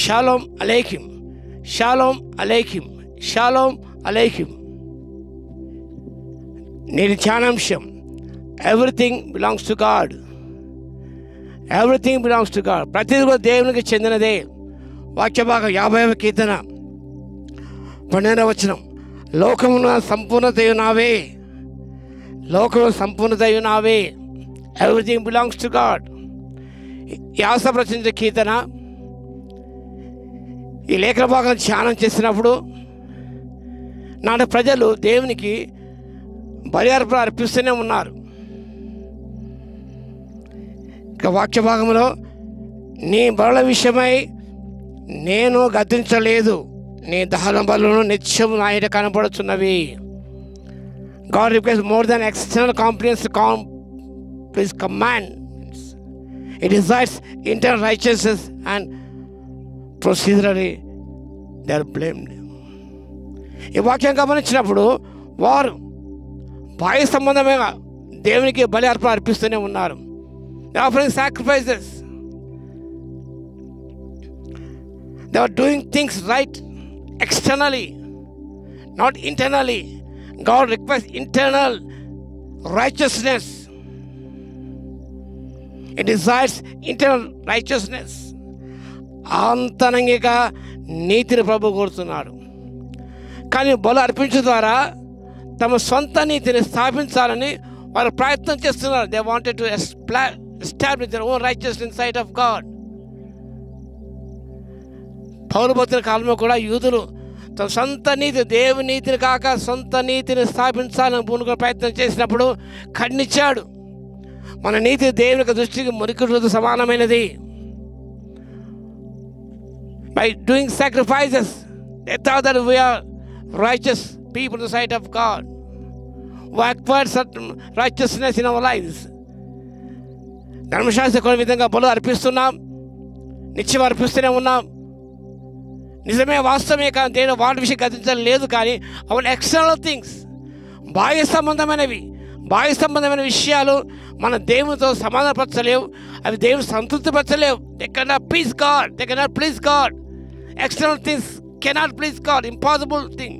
Shalom అలైకిం, షాలోమ్ అలైకిం, షాలోమ్ అలైకిం. నేటి ధ్యానాంశం, everything belongs to God. Everything belongs to God. ప్రతిదీ కూడా దేవునికి చెందినదే. వాక్య భాగం 50వ కీర్తన 12వ వచనం, లోకమున సంపూర్ణతయు నావే, లోకమున సంపూర్ణతయు నావే. Everything belongs to God. యాసపు రచించిన కీర్తన. ఈ లేఖన భాగం ధ్యానం చేసినప్పుడు నాటి ప్రజలు దేవునికి బలి అర్పణ అర్పిస్తూనే ఉన్నారు. ఇక వాక్య భాగంలో, నీ బలుల విషయమై నేను గద్దించలేదు, నీ దహన బలులను నిత్యం నా ఎదుట కనబడుతున్నవి. God requires more than external compliance to please command. It desires internal righteousness and procedurally they are blamed. ఈ వాక్యం గమనించినప్పుడు వారు బాహ్య సంబంధంగా దేవునికి బలి అర్పణ అర్పిస్తూనే ఉన్నారు. They are offering sacrifices. They are doing things right externally, not internally. God requires internal righteousness. It desires internal righteousness. ఆంతరంగిక నీతిని ప్రభు కోరుతున్నాడు. కానీ బలు అర్పించడం ద్వారా తమ సొంత నీతిని స్థాపించాలని వారు ప్రయత్నం చేస్తున్నారు. They wanted to establish their own righteousness in sight of God. పౌలు భక్తుల కాలంలో కూడా యూదులు తమ సొంత నీతి, దేవుని నీతిని కాక సొంత నీతిని స్థాపించాలని పూనుకునే ప్రయత్నం చేసినప్పుడు ఖండించాడు. మన నీతి దేవుని దృష్టికి మురికితో సమానమైనది. By doing sacrifices, they thought that we are righteous people in the sight of God. We acquired certain righteousness in our lives. ధర్మశాస్త్ర కొన్ని విధంగా బలు అర్పిస్తున్నాం, నిత్యం అర్పిస్తూనే ఉన్నాం. నిజమే, వాస్తవమే. కానీ దేవుడు వాటి విషయం గతించడం లేదు. కానీ అవన్నీ ఎక్స్టర్నల్ థింగ్స్, బాహ్య సంబంధమైన విషయాలు మన దేవునితో సమాధానపరచలేవు. అవి దేవుని సంతృప్తిపరచలేవు. They cannot please God. They cannot please God. External things cannot please God. Impossible thing.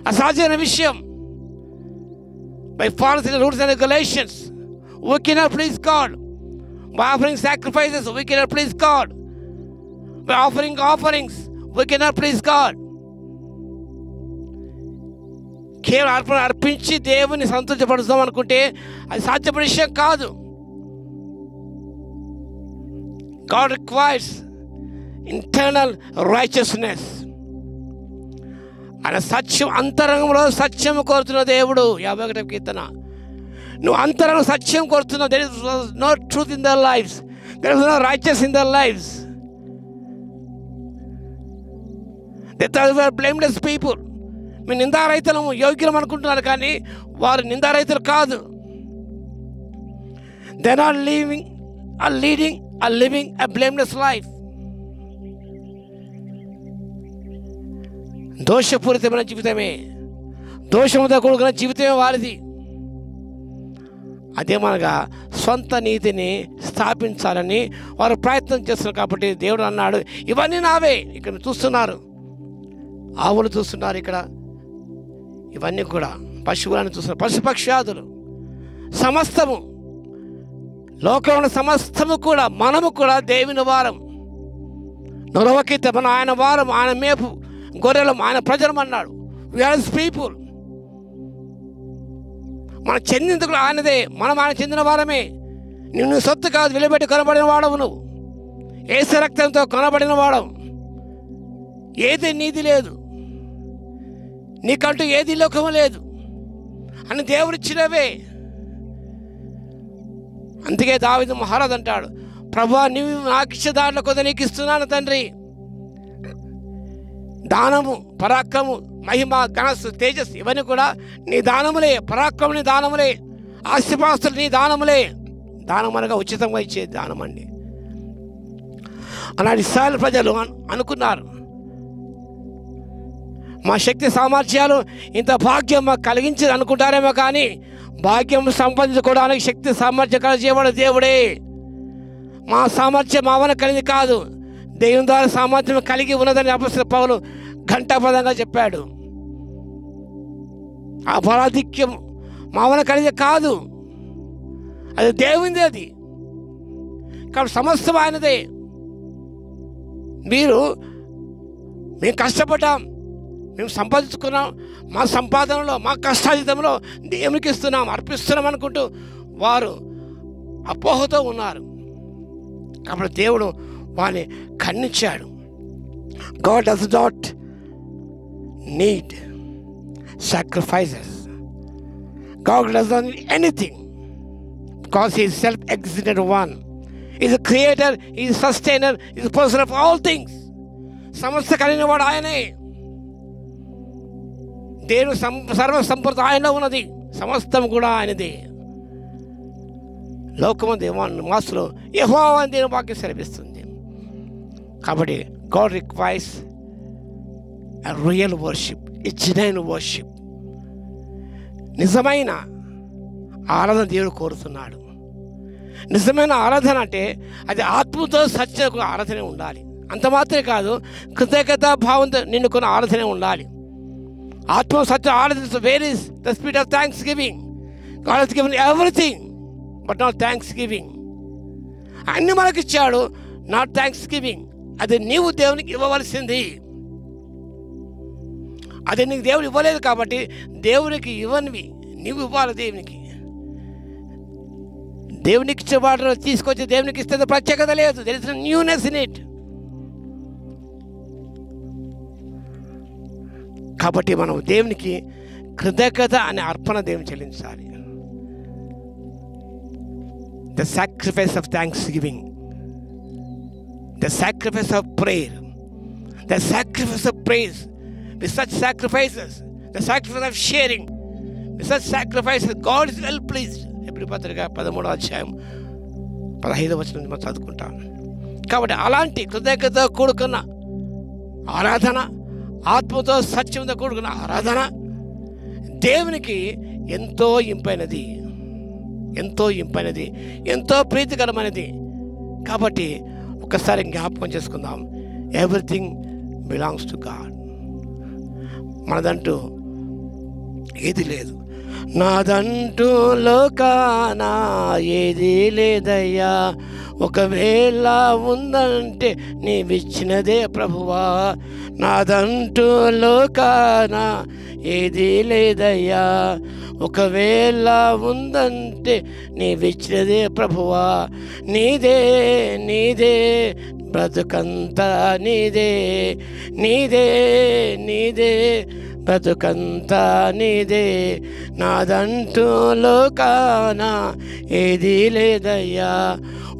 అసాధ్యమైన విషయం. By following the rules and regulations, we cannot please God. By offering sacrifices, we cannot please God. By offering offerings, we cannot please God. కేవలం అర్పణ అర్పించి దేవుని సంతృప్తిపరుస్తాం అనుకుంటే అది సాధ్యపడే విషయం కాదు. God requires internal righteousness. ఆయన సత్యం, అంతరంగంలో సత్యం కోరుతున్న దేవుడు. 51వ కీర్తన. నువ్వు అంతరంగ సత్యం కోరుతున్నావు. There is no truth in their lives. There is no righteousness in their lives. They thought we are blameless people. మీ నిందారహితులము, యోగ్యులం అనుకుంటున్నారు. కానీ వారు నిందారహితులు కాదు. They are not living a blameless life. దోషపూరితమైన జీవితమే, దోషముతో కూడుకున్న జీవితమే వారిది. అదేమనగా సొంత నీతిని స్థాపించాలని వారు ప్రయత్నం చేస్తున్నారు. కాబట్టి దేవుడు అన్నాడు, ఇవన్నీ నావే. ఇక్కడ చూస్తున్నారు, ఆవులు చూస్తున్నారు, ఇక్కడ ఇవన్నీ కూడా పశువులను చూస్తున్నారు, పశుపక్షాదులు, సమస్తము, లోకంలో సమస్తము కూడా, మనము కూడా దేవుని వారం. నొరవకిత మన ఆయన వారం, ఆయన మేపు గొర్రెలం, ఆయన ప్రజలం అన్నాడు. We are his people. మన చెందింది కూడా ఆయనదే, మనం ఆయన చెందిన వారమే. నిన్ను సొత్తు కాదు, వెలుబెట్టి కొనబడిన వాడవు. నువ్వు యేసు రక్తంతో కొనబడిన వాడవు. ఏది నీది లేదు, నీకంటూ ఏది లోకము లేదు అని దేవుడిచ్చినవే. అందుకే దావీదు మహారాజు అంటాడు, ప్రభువా నీవు నాకు ఇచ్చే దాంట్లో కొంత నీకు ఇస్తున్నాను తండ్రి. దానము, పరాక్రము, మహిమ, ఘనస్సు, తేజస్సు ఇవన్నీ కూడా నీ దానములే. పరాక్రము నీ దానములే, ఆస్తిపాస్తులు నీ దానములే. దానం అనగా ఉచితంగా ఇచ్చే దానం అండి. అలాంటి ఇశ్రాయేలు ప్రజలు అనుకున్నారు, మా శక్తి సామర్థ్యాలు ఇంత భాగ్యం మాకు కలిగించి అనుకుంటారేమో. కానీ భాగ్యం సంపాదించుకోవడానికి శక్తి సామర్థ్యం కలిగేవాడు దేవుడే. మా సామర్థ్యం మా వల్ల కలిగింది కాదు, దేవుని ద్వారా సామర్థ్యం కలిగి ఉన్నదని అపొస్తలుడైన పౌలు ఘంటాపదంగా చెప్పాడు. ఆ బలాధిక్యం మామూలు కలిగే కాదు, అది దేవునిదే. అది కాబట్టి సమస్తం ఆయనదే. మేము కష్టపడ్డాం, మేము సంపాదించుకున్నాం, మా సంపాదనలో మా కష్టాజితంలో దేవునికి ఇస్తున్నాం, అర్పిస్తున్నాం అనుకుంటూ వారు అపోహతో ఉన్నారు. కాబట్టి దేవుడు వారిని ఖండించాడు. God does not need sacrifices. God does not need anything because He is self-existent one. He is a creator, He is a sustainer, He is a person of all things. సమస్త కలిగిన వాడు ఆయనే. దేవుని సర్వ సంపద ఆయనలో ఉన్నది, సమస్తం కూడా ఆయనదే. లోకము దేవాన్ని మాసులో యెహోవా అని దేవుని వాక్యం సెలవిస్తుంది. కాబట్టి God requires a real worship, a genuine worship. నిజమైన ఆరాధన దేవుడు కోరుతున్నాడు. నిజమైన ఆరాధన అంటే అది ఆత్మతో సత్యకు ఆరాధన ఉండాలి. అంత మాత్రమే కాదు, కృతజ్ఞతా భావంతో నిన్నుకున్న ఆరాధన ఉండాలి. ఆత్మ సత్య ఆరాధన. Where is the spirit of thanks giving? God has given everything but not thanks giving. అన్ని మనకిచ్చాడు, నాట్ థ్యాంక్స్ గివింగ్. అది నీవు దేవునికి ఇవ్వవలసింది. అది నీకు దేవుడు ఇవ్వలేదు కాబట్టి దేవునికి ఇవ్వనివి నీవు ఇవ్వాలి. దేవునికి ఇచ్చే వాటిలో తీసుకొచ్చి దేవునికి ఇస్తే ప్రత్యేకత లేదు. There is newness in it. కాబట్టి మనం దేవునికి కృతజ్ఞత అనే అర్పణ దేవుని చెల్లించాలి. The sacrifice of thanksgiving, the sacrifice of prayer, the sacrifice of praise. With such sacrifices, the sacrifice of sharing, with such sacrifices, God is well pleased. Hebrew పత్రిక 13:15 మనం చదువుకుంటాం. కాబట్టి అలాంటి కృతజ్ఞత కూడుకున్న ఆరాధన, ఆత్మతో సత్యంతో కూడుకున్న ఆరాధన దేవునికి ఎంతో ఇంపైనది, ఎంతో ప్రీతికరమైనది. కాబట్టి ఒకసారి జ్ఞాపకం చేసుకుందాం, ఎవ్రీథింగ్ బిలాంగ్స్ టు గాడ్. మనదంటూ ఏది లేదు. నాదంటూ లోకాన ఏది లేదయ్యా, ఒకవేళ ఉందంటే నీవిచ్చినదే ప్రభువా. నాదంటూ లోకాన ఏది లేదయ్యా, ఒకవేళ ఉందంటే నీవిచ్చినదే ప్రభువా. నీదే బ్రతుకంతా నీదే బ్రతుకంతా నీదే. నాదంటూ లోకాన ఏది లేదయ్యా,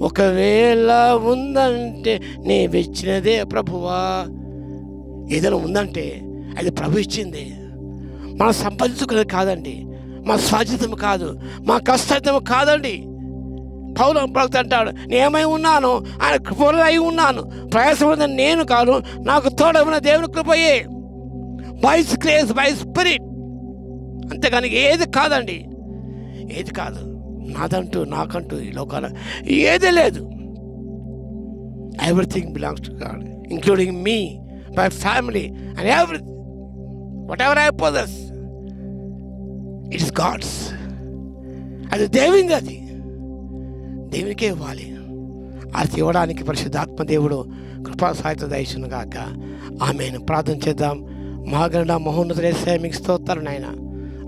ఒకవేళ ఉందంటే నీవిచ్చినదే ప్రభువా. ఏదైనా ఉందంటే అది ప్రభు ఇచ్చింది. మనం సంపాదించుకునేది కాదండి, మా స్వాధీనం కాదు, మా కష్టం కాదండి. పౌలు ప్రవక్త అంటాడు, నేనేమై ఉన్నాను, ఆయన కృపలో అయి ఉన్నాను, ప్రయాసమైన నేను కాను, నాకు తోడైన దేవుని కృపయే. By grace, by spirit. అంతేగాని ఏది కాదండి, ఏది కాదు. నాకంటూ ఈ లోకాల ఏది లేదు. Everything belongs to God, including me, my family and everything. Whatever I possess, it is God's. అది దేవునిది, అది దేవునికే ఇవ్వాలి. అది ఇవ్వడానికి పరిశుద్ధాత్మ దేవుడు కృపా సహాయత దయచును గాక. ఆమెను ప్రార్థన చేద్దాం. మహాగణ మహోన్నతుడేసే మీకు స్తోత్రాలు నాయన.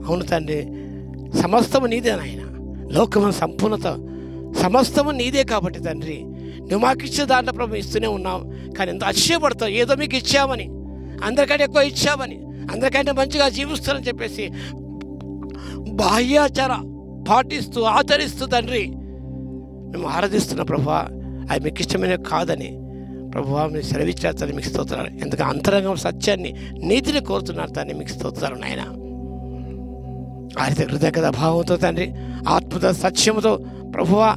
అవును తండ్రి, సమస్తము నీదే నాయన. లోకము సంపూర్ణత సమస్తము నీదే కాబట్టి తండ్రి, నువ్వు మాకు ఇచ్చే దాంట్లో ప్రభు ఇస్తూనే ఉన్నావు. కానీ ఎంత అతిశయపడతావు, ఏదో మీకు ఇచ్చామని, అందరికంటే ఎక్కువ ఇచ్చామని, అందరికంటే మంచిగా జీవిస్తానని చెప్పేసి బాహ్యాచార పాటిస్తూ ఆచరిస్తూ తండ్రి మేము ఆరాధిస్తున్న ప్రభువా, అది మీకు ఇష్టమైన కాదని ప్రభువా మీరు సెలవిచ్చేస్తారని మీకు స్తోత్రాలు. ఎందుకంటే అంతరంగం సత్యాన్ని నీతిని కోరుతున్నారు తండ్రి, మీకు స్తోత్రాలు నాయన. ఆ రీతి కృతజ్ఞత భావంతో తండ్రి, ఆత్మతో సత్యముతో ప్రభువా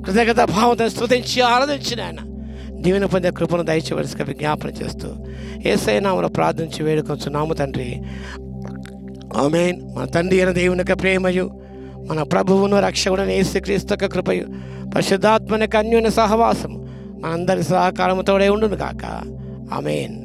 కృతజ్ఞత భావంతో స్తుతించి ఆరాధించిన ఆయన దీవెన పొందే కృపను దయచేవలసిగా విజ్ఞాపన చేస్తూ యేసయ్య నామములో ప్రార్థించి వేడుకొంచున్నాము తండ్రి. ఆమేన్. మన తండ్రి అయిన దేవుని యొక్క ప్రేమయు, మన ప్రభువును రక్షకుడైన యేసుక్రీస్తు యొక్క కృపయు, పరిశుద్ధాత్మ యొక్క అన్యోన్య సహవాసము మనందరి సహకారముతోడే ఉండును కాక. ఆమేన్.